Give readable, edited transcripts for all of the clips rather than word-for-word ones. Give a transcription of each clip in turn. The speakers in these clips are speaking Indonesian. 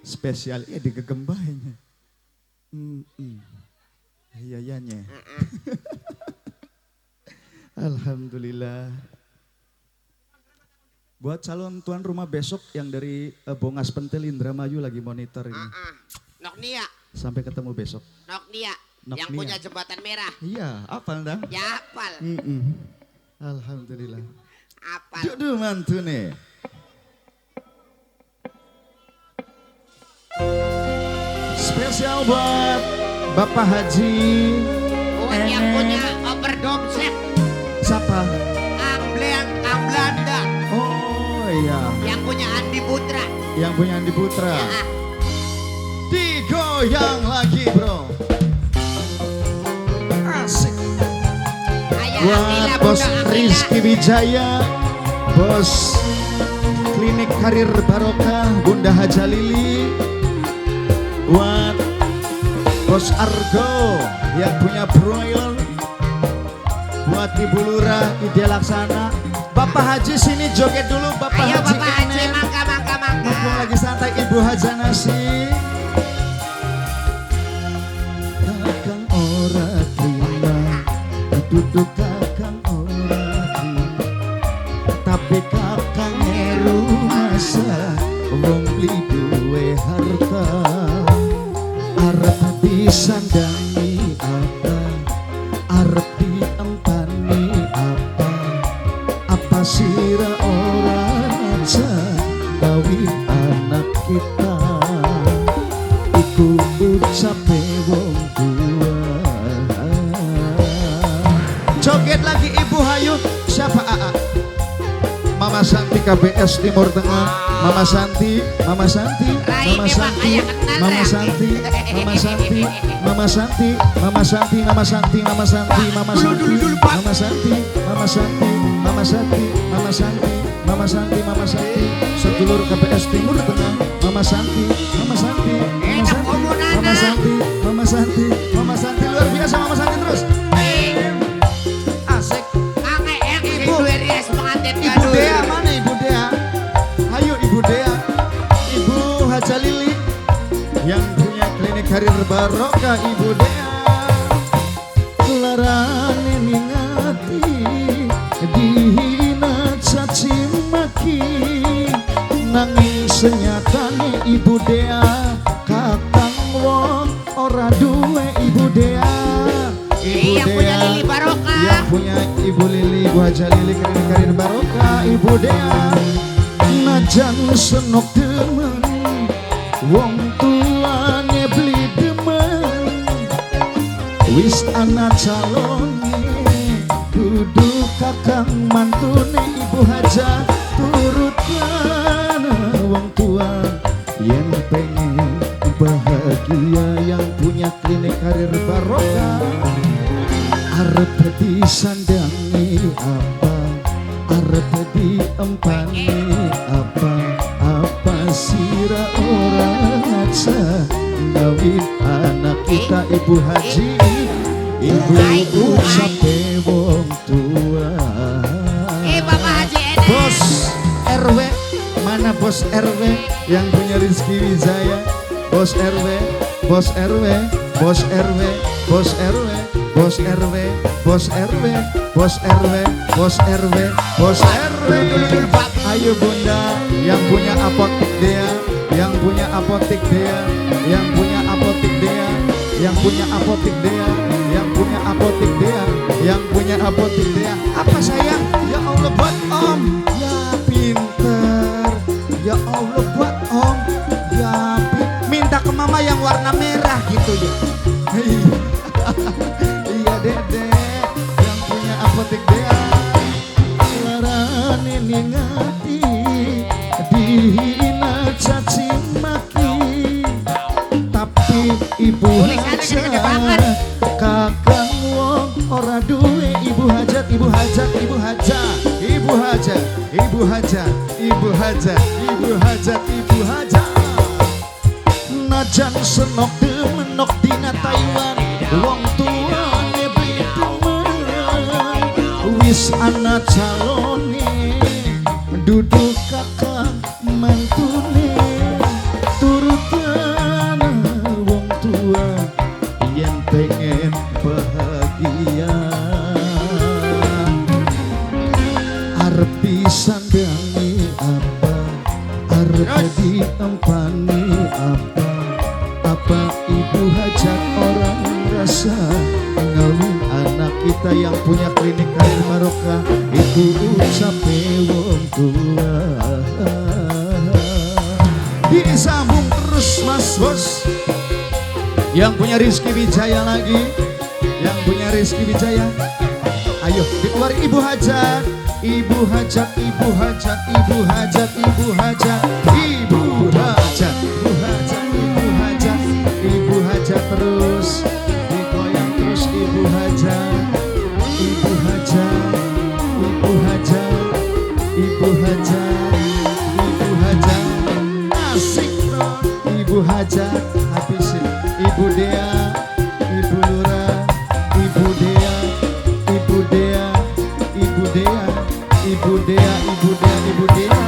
Spesial ya digegembahnya. Iya. Alhamdulillah. Buat calon tuan rumah besok yang dari Bongas Pentil Indramayu lagi monitor ini. Nok Nia. Sampai ketemu besok. Nok Nia. Nok Yang Nia. punya jembatan merah. Iya, apal dah. Ya apal. Alhamdulillah. Apal. Dudu mantune. Spesial buat Bapak Haji. Buat yang punya overdose. Siapa? Amblanda. Oh iya. Yang punya Andi Putra. Yang punya Andi Putra. Ya. Digoyang lagi bro. Asik. Buat bos Rizky Wijaya, bos Klinik Karir Barokah Bunda Haja Lili, buat bos Argo yang punya broiler, buat Ibu Lurah Ide Laksana. Bapak Haji sini joget dulu. Bapak Ayo Haji Bapak Haji, Enen. mangga. Mumpung lagi santai Ibu Haja Nasi. Kakang ora terima duduk kakang ora terima, tapi kakang eru masa wong beli duwe harta. Arep disandangi apa, arep diempani apa, apa sira ora aja gawi anak kita. Iku ucape wong tua. Joget lagi Ibu Hayu. Siapa AA? Mama Santi KBS Timur Tengah. Mama Santi, Mama Santi, Mama Santi, Mama Santi, Mama Santi, Mama Santi, Mama Santi, Mama Santi, Mama Santi, Mama Santi, Mama Santi, Mama Santi, Mama Santi, Mama Santi, Mama Santi, Mama Santi, sedulur KBS Timur Tengah. Mama Santi, Mama Santi, Mama Santi, Mama Santi, Mama Santi, Mama Santi, luar biasa Mama Santi terus. Asik. Ibu Weries pengantin Ibu Dea mana Ibu Dea? Ayo Ibu Dea. Ibu Haja Lili yang punya Klinik Karir Barokah. Ibu Dea larane ningati dihina caci maki, nanging senyatane Ibu Dea kakang wong ora duwe. Ibu Dea, Ibu yang punya Lili Barokah. yang punya Ibu Lili, Ibu Haja Lili Klinik Karir Barokah. Ibu Dea najan senok demen wong tuane beli demen, wis ana calone duduk kakang mantune. Ibu Haja turutkan wong tua yang pengen bahagia, yang punya Klinik Karir Barokah. Arep disandangi apa, arep diempani apa, apa sira orang aja ngawin anak kita. Ibu Haji, Ibu ucape wong tua. Bapak Haji Enen. Bos RW, mana Bos RW yang punya Rizky Wijaya? Bos RW, Bos RW, Bos RW, Bos RW, Bos RW, Bos RW, Bos RW, Bos RW, Bos RW. Ayo Bunda yang punya apotik Dea, yang punya apotik Dea, yang punya apotik Dea, yang punya apotik Dea, yang punya apotik Dea, yang punya apotik Dea. Apa sayang? Ya Allah buat Om. Ya pinter. Ya Allah buat Om. Ya minta ke Mama yang warna merah gitu ya. Iya Dede yang punya apotik Dea. Larane ningati dihina caci maki, tapi Ibu Haja kakang wong ora duwe. Ibu Hajat, Ibu Hajat, Ibu Hajat, Ibu Hajat, Ibu Hajat, Ibu Hajat, Ibu Hajat, Ibu Hajat. Najan senok demenok dina Taiwan, wong tuane beli demen, wis ana calone duduk kakang mantune turut empani apa ibu hajat orang rasa ngawin anak kita yang punya klinik karir barokah itu ucape wong tua. Disambung terus Mas Bos yang punya Rizky Wijaya lagi, yang punya Rizky Wijaya, ayo dikeluarin ibu hajat, ibu hajat, ibu hajat, ibu hajat, ibu hajat, ibu hajat, ibu hajat, ibu hajat, ibu hajat terus digoyang terus ibu hajat, ibu hajat, ibu hajat, ibu hajat, ibu hajat, asik dong, ibu hajat, habisin, ibu Dea, ibu Lura, ibu Dea, ibu Dea, ibu Dea, ibu Dea, ibu Dea, ibu Dea,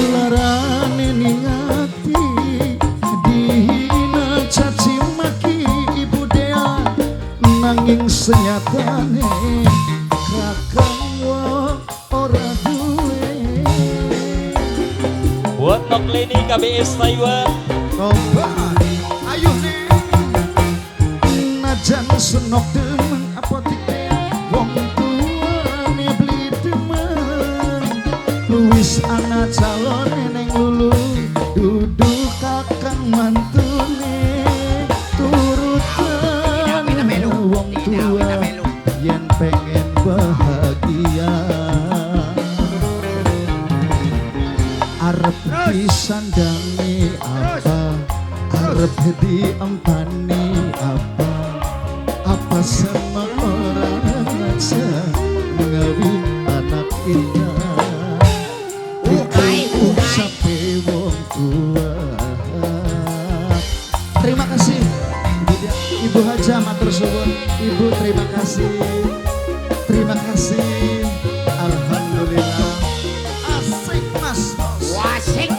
larane ningati dihina caci maki ibu Dea nanging senyatane kakang wong ora duwe. Buat nok Leni KBS Taiwan. Tobat, ayo nih najan senok demen apotik wong tuane beli demen wis ana calon neng lulu duduk kakang mantune turutan wong tua yen pengen bahagia arep disandangi apa arep diempani apa sama orang aja ngawin anak kita ucape wong tua. Terima kasih Ibu Haja matur suwun Ibu, terima kasih, terima kasih, alhamdulillah. Asik Mas Bos. Wasik.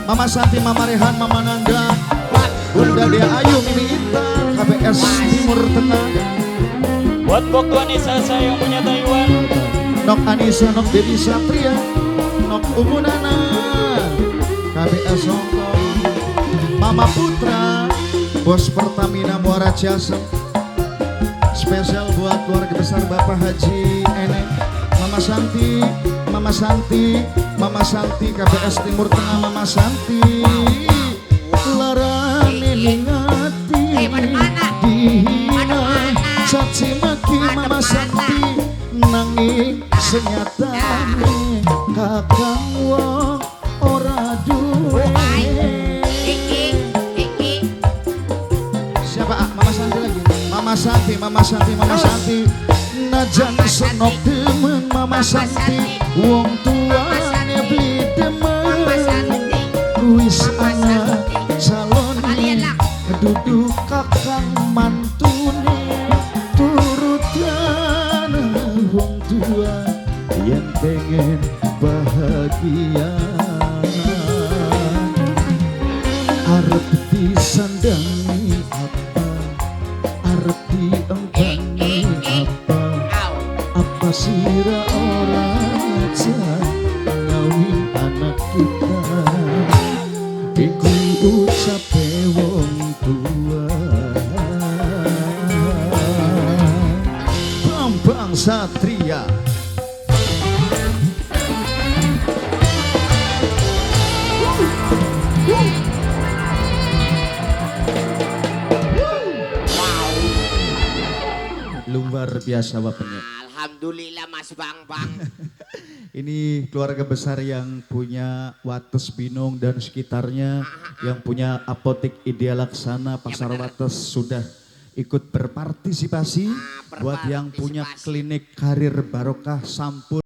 Mama Santi, Mama Rehan, Mama Nanda, Bunda Dia Ayu, Mimi Intan, KBS Timur Tengah. Buat Bok Anissa saya yang punya Taiwan. Nok Anissa, Nok Dewi Satria, Nok Umunana, KBS Hongkong, Mama Putra, Bos Pertamina Muara Jasa. Spesial buat keluarga besar Bapak Haji Eneng, Mama Santi, Mama Santi, Mama Santi, KBS Timur Tengah, Mama Santi. Larane ningati dihina caci maki Mama Santi nanging senyatane kakang wong ora duwe. Siapa Mama Santi lagi? Mama Santi, Mama Santi, Mama Santi. Najan senok demen Mama Santi wong tuane beli demen wis ana calone duduk kakang mantune turutan wong tua yang pengen bahagia arep disandangi apa arep diempani apa sira orang aja ngawin anak kita iku ucape wong tua. Bambang Satria. Luar biasa bapaknya. Alhamdulillah Mas Bang. Ini keluarga besar yang punya Wates Binong dan sekitarnya, yang punya apotek Idea Laksana Pasar Wates sudah ikut berpartisipasi. Buat yang punya klinik karir barokah Sampur.